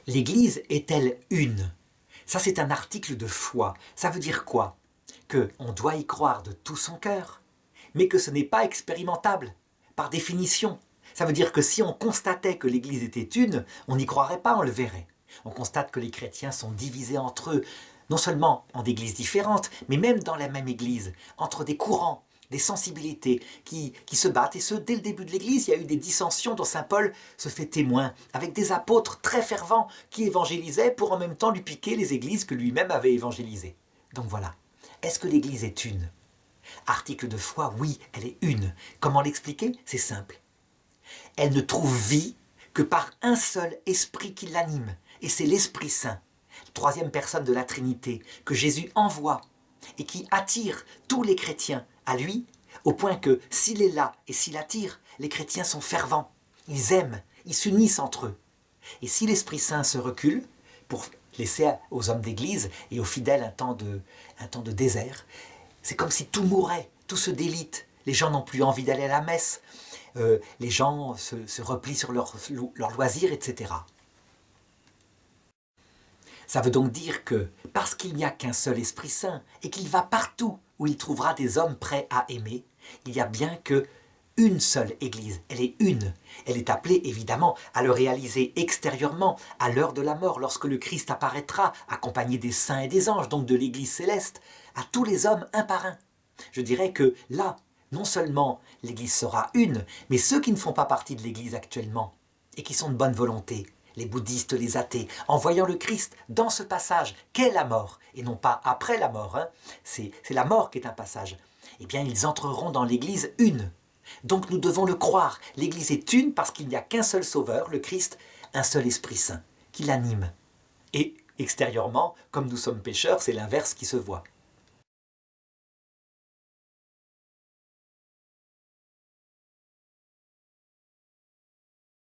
L'Église est-elle une? Ça, c'est un article de foi. Ça veut dire quoi? Qu'on doit y croire de tout son cœur, mais que ce n'est pas expérimentable, par définition. Ça veut dire que si on constatait que l'Église était une, on n'y croirait pas, on le verrait. On constate que les chrétiens sont divisés entre eux, non seulement en d'églises différentes, mais même dans la même Église, entre des courants, des sensibilités qui se battent. Et ce, dès le début de l'Église, il y a eu des dissensions dont saint Paul se fait témoin, avec des apôtres très fervents qui évangélisaient pour en même temps lui piquer les églises que lui-même avait évangélisées. Donc voilà. Est-ce que l'Église est une? Article de foi, oui, elle est une. Comment l'expliquer? C'est simple. Elle ne trouve vie que par un seul esprit qui l'anime, et c'est l'Esprit Saint, troisième personne de la Trinité, que Jésus envoie et qui attire tous les chrétiens à lui, au point que s'il est là et s'il attire, les chrétiens sont fervents, ils aiment, ils s'unissent entre eux. Et si l'Esprit Saint se recule, pour laisser aux hommes d'église et aux fidèles un temps de désert, c'est comme si tout mourait, tout se délite. Les gens n'ont plus envie d'aller à la messe, les gens se replient sur leurs loisirs, etc. Ça veut donc dire que, parce qu'il n'y a qu'un seul Esprit Saint, et qu'il va partout où il trouvera des hommes prêts à aimer, il y a bien que une seule Église, elle est une. Elle est appelée évidemment à le réaliser extérieurement, à l'heure de la mort, lorsque le Christ apparaîtra, accompagné des saints et des anges, donc de l'Église céleste, à tous les hommes un par un. Je dirais que là, non seulement l'Église sera une, mais ceux qui ne font pas partie de l'Église actuellement, et qui sont de bonne volonté, les bouddhistes, les athées, en voyant le Christ dans ce passage qu'est la mort, et non pas après la mort, c'est la mort qui est un passage, eh bien ils entreront dans l'Église une. Donc nous devons le croire, l'Église est une parce qu'il n'y a qu'un seul Sauveur, le Christ, un seul Esprit Saint, qui l'anime. Et extérieurement, comme nous sommes pécheurs, c'est l'inverse qui se voit.